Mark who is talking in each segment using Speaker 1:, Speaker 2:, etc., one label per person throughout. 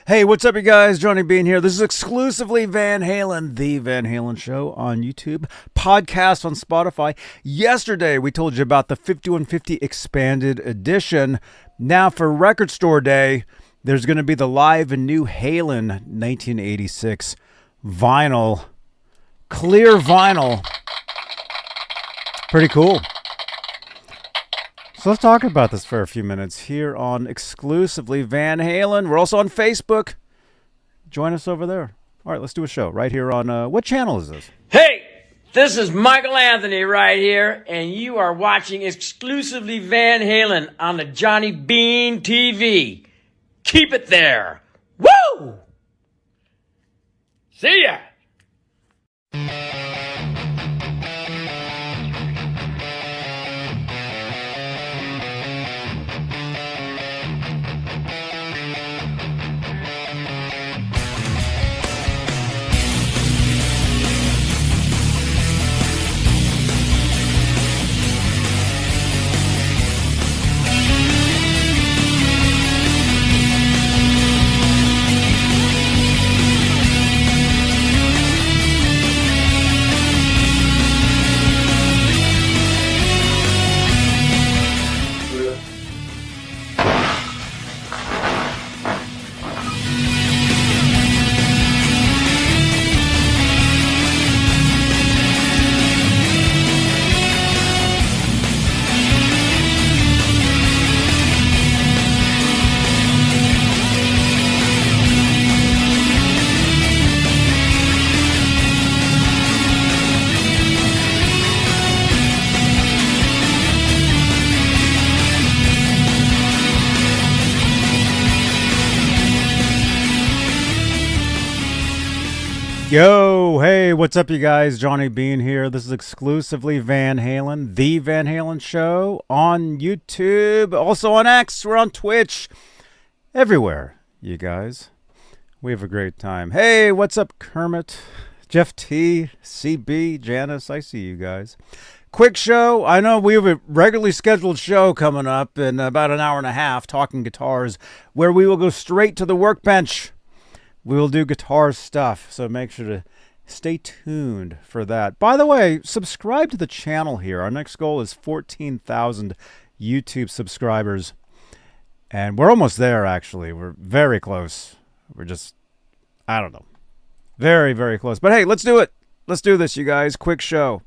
Speaker 1: Hey, what's up, you guys? Johnny Beane here. This is Exclusively Van Halen, the Van Halen Show on YouTube, podcast on Spotify. Yesterday, we told you about the 5150 Expanded Edition. Now, for Record Store Day, there's going to be the live and new Halen 1986 vinyl, clear vinyl. Pretty cool. So let's talk about this for a few minutes here on Exclusively Van Halen. We're also on Facebook. Join us over there. All right, let's do a show right here on, what channel is this?
Speaker 2: Hey, this is Michael Anthony right here, and you are watching Exclusively Van Halen on the Johnny Beane TV. Keep it there. Woo! See ya!
Speaker 1: Yo, hey, what's up, you guys? Johnny Beane here. This is Exclusively Van Halen, the Van Halen Show on YouTube, also on X. We're on Twitch, everywhere, you guys. We have a great time. Hey, what's up, Kermit, Jeff T, CB, Janice? I see you guys. Quick show. I know we have a regularly scheduled show coming up in about an hour and a half, talking guitars, where we will go straight to the workbench. We will do guitar stuff, so make sure to stay tuned for that. By the way, subscribe to the channel here. Our next goal is 14,000 YouTube subscribers. And we're almost there, actually. We're very close. We're just, I don't know. Very, very close. But hey, let's do it. Let's do this, you guys. Quick show.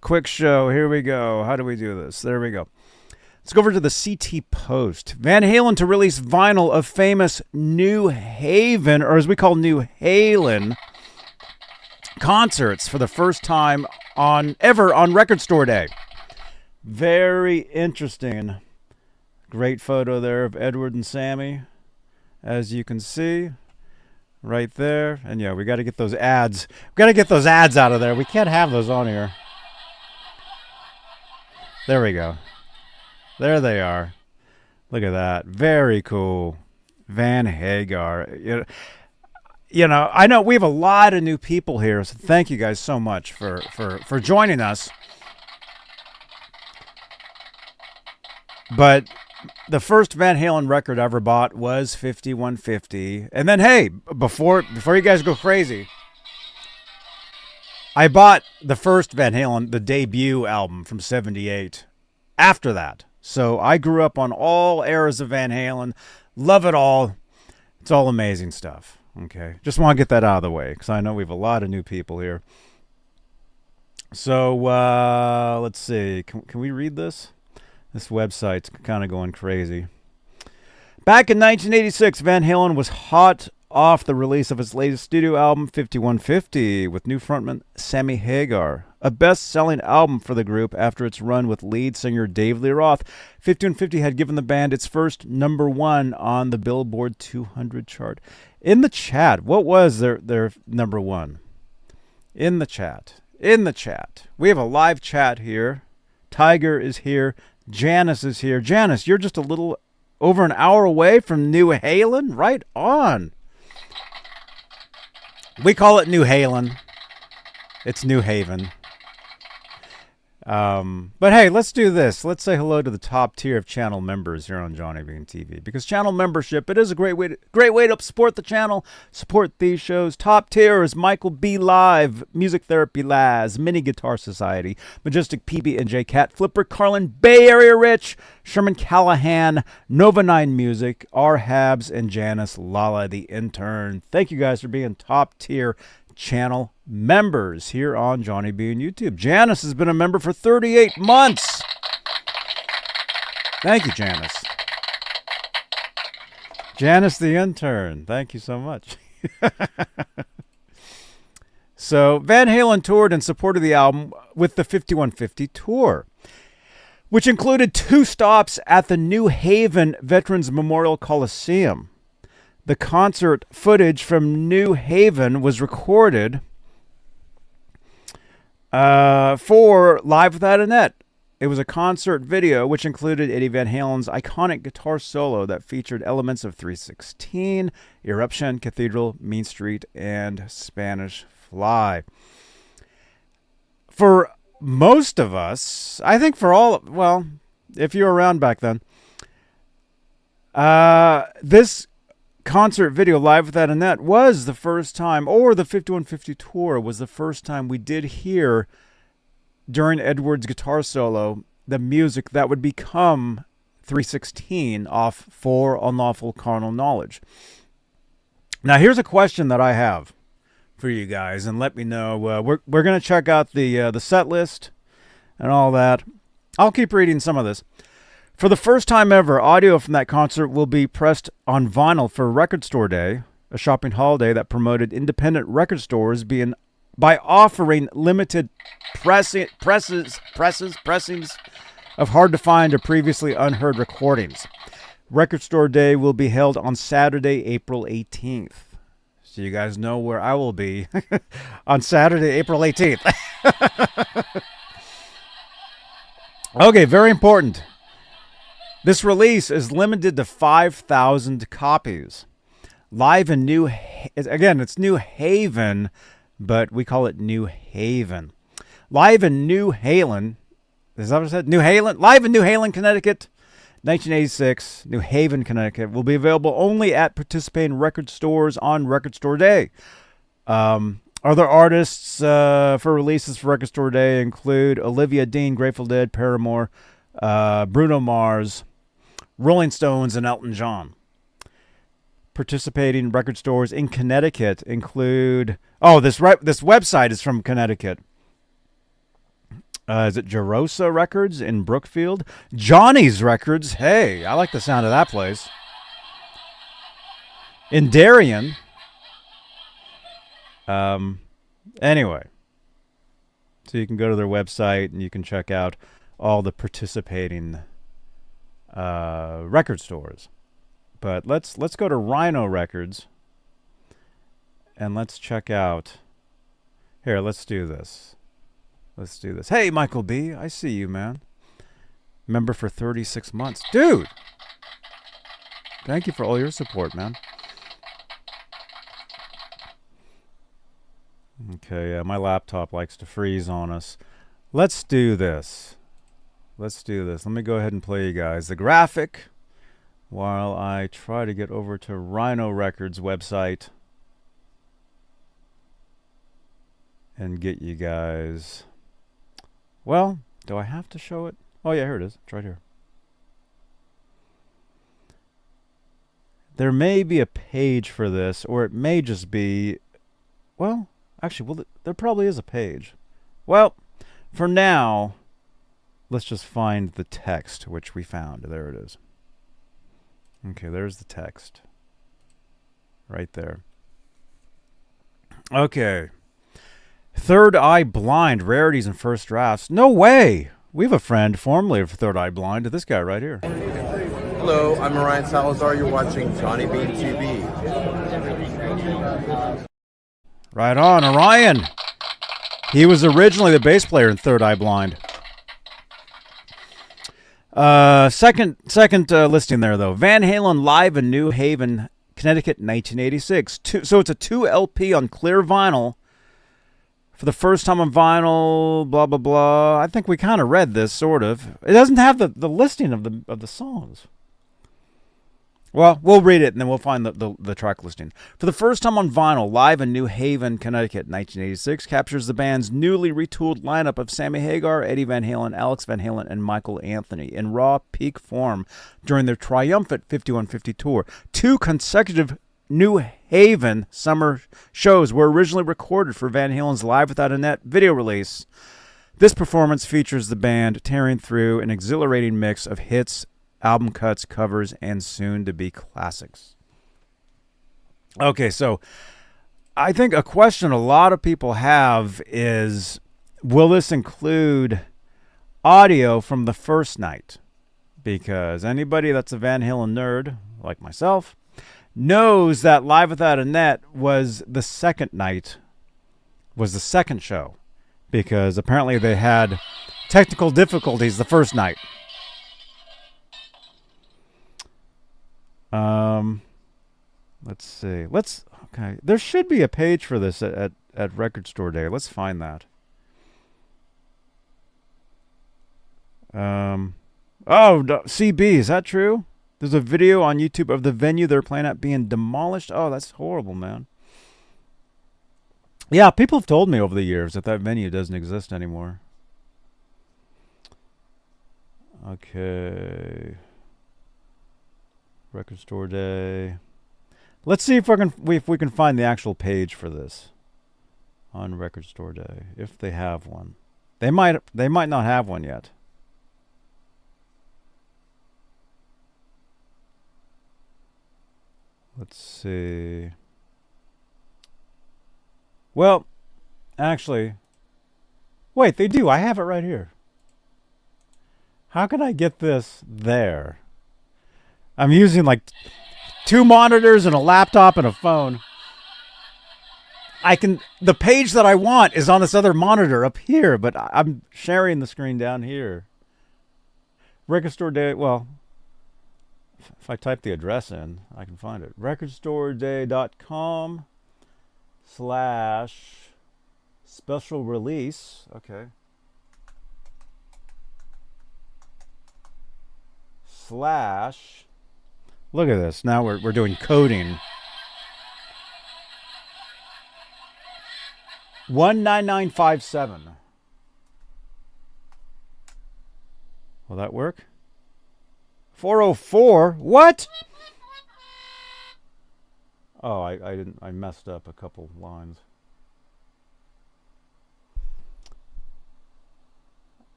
Speaker 1: Quick show. Here we go. How do we do this? There we go. Let's go over to the CT Post. Van Halen to release vinyl of famous New Haven, or as we call New Halen, concerts for the first time ever on Record Store Day. Very interesting. Great photo there of Edward and Sammy, as you can see, right there. And yeah, we got to get those ads. We got to get those ads out of there. We can't have those on here. There we go. There they are. Look at that. Very cool. Van Hagar. You know, I know we have a lot of new people here, so thank you guys so much for joining us. But the first Van Halen record I ever bought was 5150. And then, hey, before you guys go crazy, I bought the first Van Halen, the debut album from 78, after that. So I grew up on all eras of Van Halen. Love it all. It's all amazing stuff. Okay. Just want to get that out of the way because I know we have a lot of new people here. So let's see. Can we read this? This website's kind of going crazy. Back in 1986, Van Halen was hot off the release of his latest studio album, 5150, with new frontman Sammy Hagar. A best-selling album for the group after its run with lead singer Dave Lee Roth. 5150 had given the band its first #1 on the Billboard 200 chart. In the chat, what was their #1? In the chat. In the chat. We have a live chat here. Tiger is here. Janice is here. Janice, you're just a little over an hour away from New Halen? Right on. We call it New Halen. It's New Haven. But hey, let's do this. Let's say hello to the top tier of channel members here on Johnny Beane TV, because channel membership, it is a great way to support the channel, support these shows. Top tier is Michael B. Live, Music Therapy Laz, Mini Guitar Society, Majestic PB and J Cat, Flipper Carlin, Bay Area Rich, Sherman Callahan, Nova 9 Music, R. Habs, and Janice Lala, the intern. Thank you guys for being top tier channel members here on Johnny Beane YouTube. Janice has been a member for 38 months. Thank you, Janice. Janice the intern. Thank you so much. So Van Halen toured in support of the album with the 5150 tour, which included 2 stops at the New Haven Veterans Memorial Coliseum. The concert footage from New Haven was recorded for Live Without a Net. It was a concert video which included Eddie Van Halen's iconic guitar solo that featured elements of 316, Eruption, Cathedral, Mean Street, and Spanish Fly. For most of us, I think for all, well, if you were around back then, this concert video, Live Without a Net, was the first time, or the 5150 tour was the first time we did hear, during Edward's guitar solo, the music that would become 316 off For Unlawful Carnal Knowledge. Now, here's a question that I have for you guys, and let me know. We're going to check out the set list and all that. I'll keep reading some of this. For the first time ever, audio from that concert will be pressed on vinyl for Record Store Day, a shopping holiday that promoted independent record stores by offering limited pressings of hard-to-find or previously unheard recordings. Record Store Day will be held on Saturday, April 18th. So you guys know where I will be on Saturday, April 18th. Okay, very important. This release is limited to 5,000 copies. Live in it's New Haven, but we call it New Haven. Live in New Haven, is that what I said? New Haven? Live in New Haven, Connecticut, 1986, New Haven, Connecticut, will be available only at participating record stores on Record Store Day. Other artists for releases for Record Store Day include Olivia Dean, Grateful Dead, Paramore, Bruno Mars, Rolling Stones, and Elton John. Participating record stores in Connecticut include... Oh, this website is from Connecticut. Is it Jerosa Records in Brookfield? Johnny's Records. Hey, I like the sound of that place. In Darien. Anyway. So you can go to their website and you can check out all the participating record stores. But let's go to Rhino Records and let's check out. Here, let's do this. Let's do this. Hey, Michael B, I see you, man. Member for 36 months. Dude! Thank you for all your support, man. Okay, my laptop likes to freeze on us. Let's do this. Let's do this. Let me go ahead and play you guys the graphic while I try to get over to Rhino Records website and get you guys... Well, do I have to show it? Oh yeah, here it is. It's right here. There may be a page for this, or it may just be... Well, actually, there probably is a page. Well, for now, let's just find the text, which we found. There it is. Okay, there's the text. Right there. Okay. Third Eye Blind, rarities and first drafts. No way! We have a friend formerly of Third Eye Blind, this guy right here.
Speaker 3: Hello, I'm Orion Salazar. You're watching Johnny Beane TV.
Speaker 1: Right on, Orion. He was originally the bass player in Third Eye Blind. Second listing there, though. Van Halen live in New Haven, Connecticut, 1986. So it's a 2 LP on clear vinyl For the first time on vinyl, blah, blah, blah. I think we kind of read this, sort of. It doesn't have the listing of the songs. Well, we'll read it, and then we'll find the track listing. For the first time on vinyl, live in New Haven, Connecticut, 1986, captures the band's newly retooled lineup of Sammy Hagar, Eddie Van Halen, Alex Van Halen, and Michael Anthony in raw peak form during their triumphant 5150 tour. 2 consecutive New Haven summer shows were originally recorded for Van Halen's Live Without a Net video release. This performance features the band tearing through an exhilarating mix of hits, album cuts, covers, and soon-to-be classics. Okay, so I think a question a lot of people have is, will this include audio from the first night? Because anybody that's a Van Halen nerd, like myself, knows that Live Without a Net was the second night, was the second show, because apparently they had technical difficulties the first night. Let's see. Okay. There should be a page for this at Record Store Day. Let's find that. Oh, no, CB, is that true? There's a video on YouTube of the venue they're playing at being demolished. Oh, that's horrible, man. Yeah, people have told me over the years that venue doesn't exist anymore. Okay. Record Store Day. Let's see if we can find the actual page for this on Record Store Day, if they have one. They might not have one yet. Let's see. Well, actually, wait, they do. I have it right here. How can I get this there? I'm using like 2 monitors and a laptop and a phone. The page that I want is on this other monitor up here, but I'm sharing the screen down here. Record Store Day, well, if I type the address in, I can find it. recordstoreday.com/special release. Okay. / Look at this. Now we're doing coding. 19957. Will that work? 404. What? Oh, I messed up a couple lines.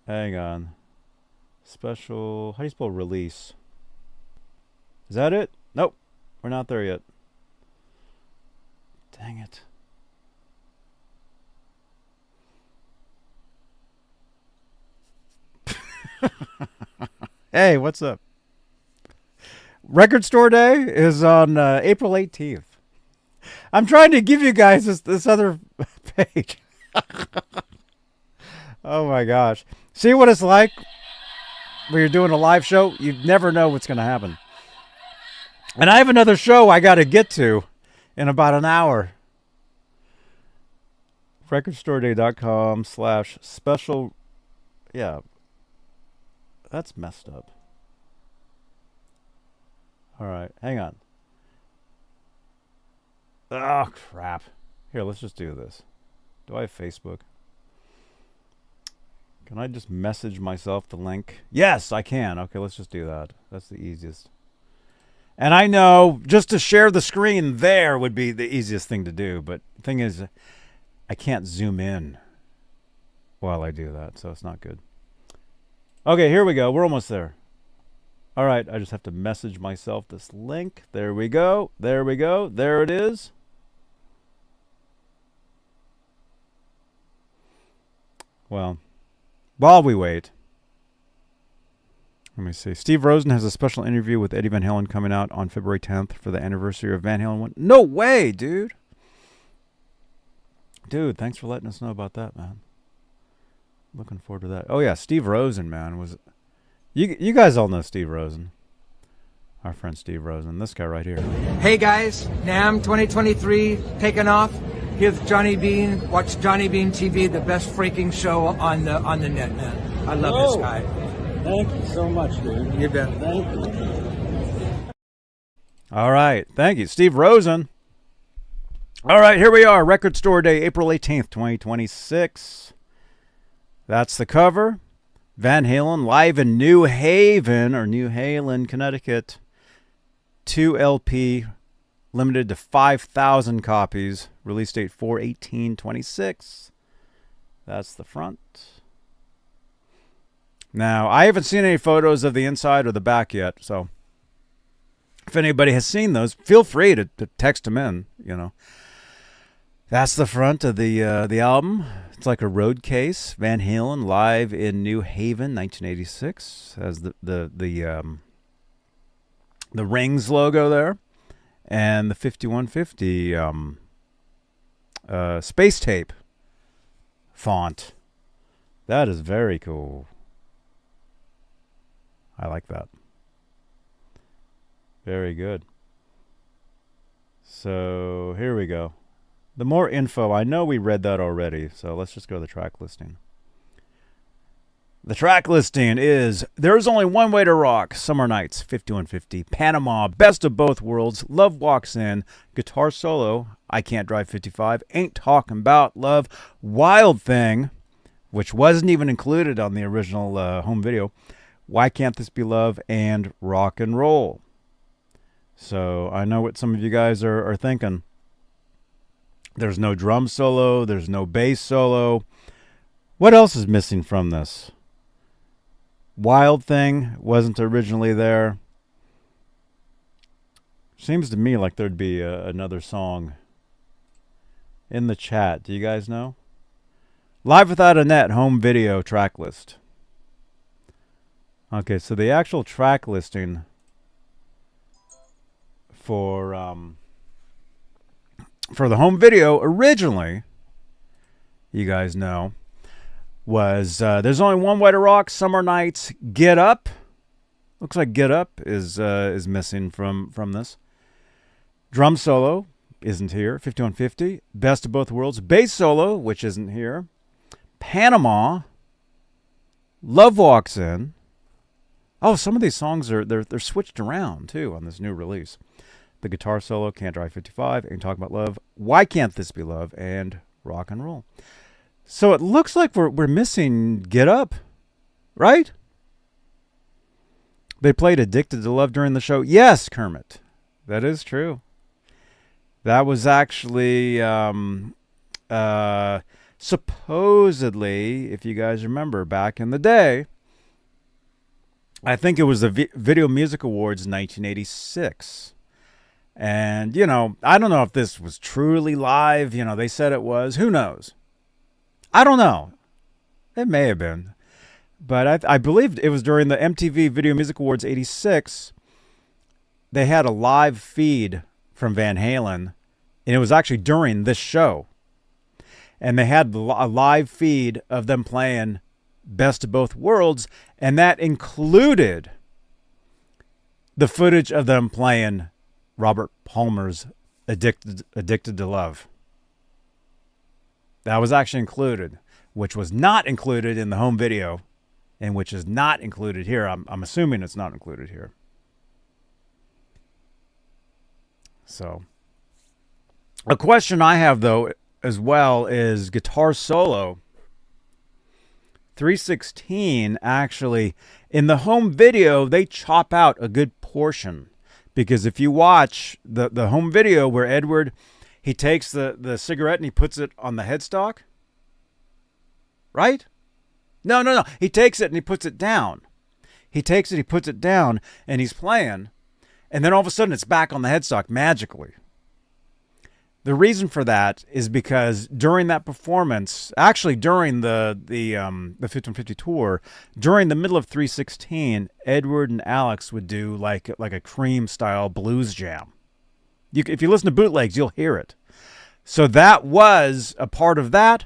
Speaker 1: Hang on. Special. How do you spell release? Is that it? Nope. We're not there yet. Dang it. Hey, what's up? Record Store Day is on April 18th. I'm trying to give you guys this other page. Oh my gosh. See what it's like when you're doing a live show? You never know what's going to happen. And I have another show I got to get to in about an hour. recordstoreday.com/special. Yeah. That's messed up. All right. Hang on. Oh, crap. Here, let's just do this. Do I have Facebook? Can I just message myself the link? Yes, I can. Okay, let's just do that. That's the easiest. And I know just to share the screen there would be the easiest thing to do. But the thing is, I can't zoom in while I do that, so it's not good. Okay, here we go. We're almost there. All right, I just have to message myself this link. There we go. There we go. There it is. Well, while we wait, let me see. Steve Rosen has a special interview with Eddie Van Halen coming out on February 10th for the anniversary of Van Halen 1. No way, dude. Dude, thanks for letting us know about that, man. Looking forward to that. Oh, yeah, Steve Rosen, man. You guys all know Steve Rosen. Our friend Steve Rosen. This guy right here.
Speaker 4: Hey, guys. NAMM 2023 taking off. Give Johnny Beane, watch Johnny Beane TV, the best freaking show on the net, man. I love this guy.
Speaker 5: Thank you so much, dude.
Speaker 4: You bet.
Speaker 5: Thank you.
Speaker 1: All right. Thank you, Steve Rosen. All right, here we are. Record Store Day, April 18th, 2026. That's the cover. Van Halen live in New Haven, or New Halen, Connecticut. 2 LP, limited to 5,000 copies. Release date 4/18/26. That's the front. Now, I haven't seen any photos of the inside or the back yet, so if anybody has seen those, feel free to text them in, you know. That's the front of the album. It's like a road case. Van Halen live in New Haven, 1986. Has the Rings logo there, and the 5150 space tape font. That is very cool. I like that. Very good. So here we go. The more info, I know we read that already, so let's just go to the track listing. The track listing is There's Only One Way to Rock, Summer Nights, 5150, Panama, Best of Both Worlds, Love Walks In, Guitar Solo, I Can't Drive 55, Ain't Talking About Love, Wild Thing, which wasn't even included on the original home video, Why Can't This Be Love, and Rock and Roll. So I know what some of you guys are thinking. There's no drum solo. There's no bass solo. What else is missing from this? Wild Thing wasn't originally there. Seems to me like there'd be another song in the chat. Do you guys know? Live Without a Net home video track list. Okay, so the actual track listing for the home video originally, you guys know, was There's Only One Way to Rock, Summer Nights, Get Up. Looks like Get Up is missing from this. Drum solo isn't here. 5150, Best of Both Worlds, bass solo, which isn't here. Panama, Love Walks In. Oh, some of these songs they're switched around too on this new release. The guitar solo, Can't Drive 55, Ain't Talking About Love, Why Can't This Be Love, and Rock and Roll. So it looks like we're missing Get Up, right? They played Addicted to Love during the show. Yes, Kermit, that is true. That was actually supposedly, if you guys remember, back in the day, I think it was the Video Music Awards 1986. And, you know, I don't know if this was truly live. You know, they said it was. Who knows? I don't know. It may have been. But I believe it was during the MTV Video Music Awards 86. They had a live feed from Van Halen. And it was actually during this show. And they had a live feed of them playing Best of Both Worlds. And that included the footage of them playing Robert Palmer's Addicted to Love. That was actually included, which was not included in the home video, and which is not included here. I'm assuming it's not included here. So, a question I have, though, as well, is guitar solo. 316, actually, in the home video, they chop out a good portion. Because if you watch the home video where Edward, he takes the cigarette and he puts it on the headstock. Right? No. He takes it and he puts it down. He takes it, he puts it down, and he's playing. And then all of a sudden it's back on the headstock magically. The reason for that is because during that performance, actually during the 5150 tour, during the middle of 316, Edward and Alex would do like a Cream style blues jam. If you listen to bootlegs, you'll hear it. So that was a part of that.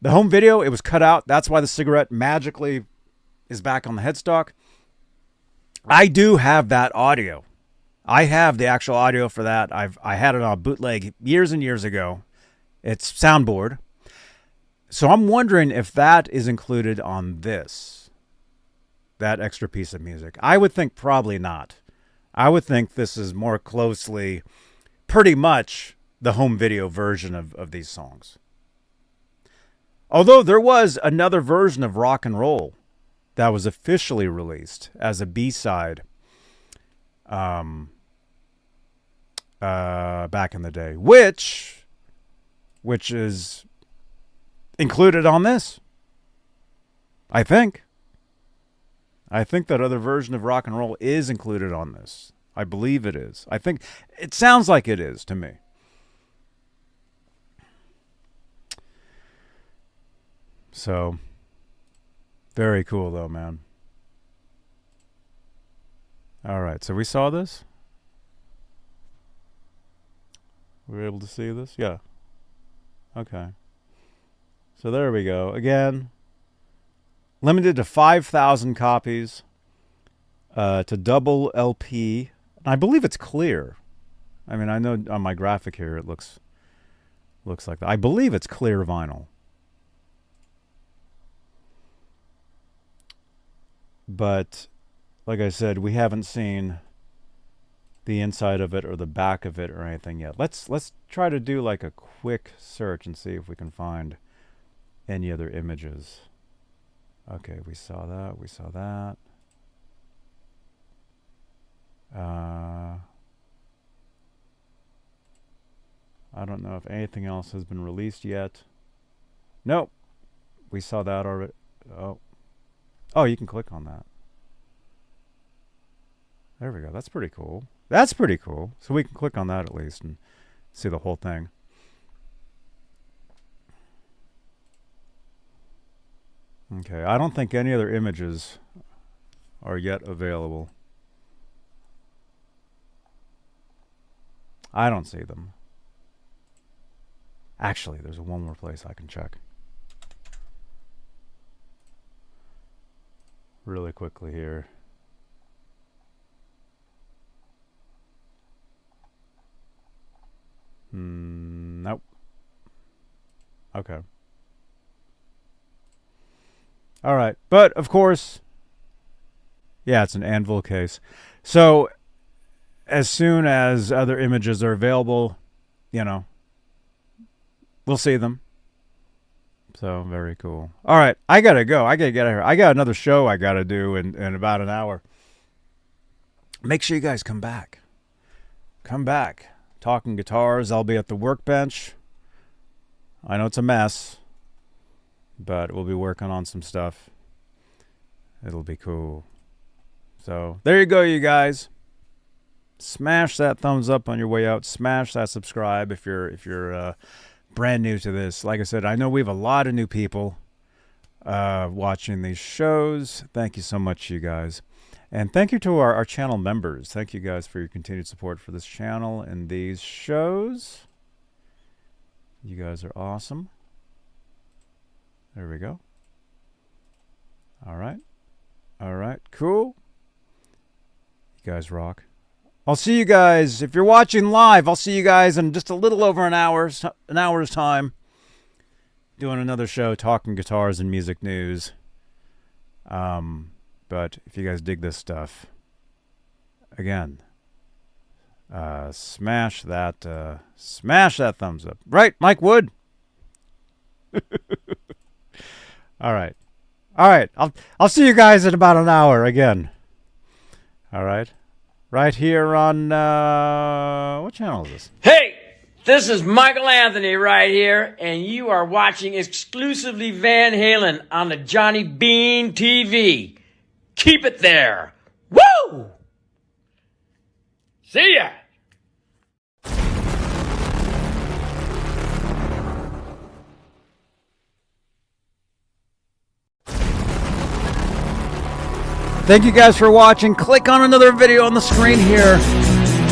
Speaker 1: The home video, it was cut out. That's why the cigarette magically is back on the headstock. I do have that audio. I have the actual audio for that. I had it on bootleg years and years ago, It's soundboard. So I'm wondering if that is included on this, that extra piece of music. I would think probably not. I would think this is more closely, pretty much, the home video version of these songs. Although there was another version of Rock and Roll that was officially released as a B-side back in the day, which is included on this. I think that other version of Rock and Roll is included on this. I believe it is. I think it sounds like it is to me. So, very cool though, man. All right, so we saw this. We were able to see this? Yeah. Okay. So there we go. Again, limited to 5,000 copies, to double LP. And I believe it's clear. I mean, I know on my graphic here it looks like that. I believe it's clear vinyl. But like I said, we haven't seen the inside of it or the back of it or anything yet. Let's try to do like a quick search and see if we can find any other images. Okay, we saw that. We saw that. I don't know if anything else has been released yet. Nope. We saw that already. Oh, you can click on that. There we go. That's pretty cool. That's pretty cool. So we can click on that at least and see the whole thing. Okay, I don't think any other images are yet available. I don't see them. Actually, there's one more place I can check. Really quickly here. Nope. Okay. All right. But, of course, yeah, it's an anvil case. So, as soon as other images are available, you know, we'll see them. So, very cool. All right. I got to go. I got to get out of here. I got another show I got to do in about an hour. Make sure you guys come back. Come back. Talking guitars. I'll be at the workbench. I know it's a mess, but we'll be working on some stuff. It'll be cool. So there you go, you guys. Smash that thumbs up on your way out. Smash that subscribe if you're brand new to this. Like I said, I know we have a lot of new people watching these shows. Thank you so much, you guys. And thank you to our channel members. Thank you guys for your continued support for this channel and these shows. You guys are awesome. There we go. All right. All right. Cool. You guys rock. I'll see you guys. If you're watching live, I'll see you guys in just a little over an hour's time. Doing another show, talking guitars and music news. But if you guys dig this stuff, again, smash that thumbs up. Right, Mike Wood? All right. I'll see you guys in about an hour again. All right. Right here on, what channel is this?
Speaker 2: Hey, this is Michael Anthony right here, and you are watching Exclusively Van Halen on the Johnny Beane TV. Keep it there. Woo! See ya!
Speaker 1: Thank you guys for watching. Click on another video on the screen here.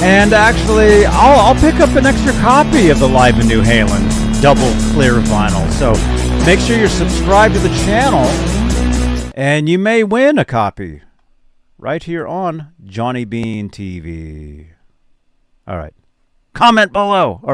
Speaker 1: And actually, I'll pick up an extra copy of the Live in New Halen double clear vinyl. So make sure you're subscribed to the channel, and you may win a copy right here on Johnny Beane TV. All right. Comment below. All right.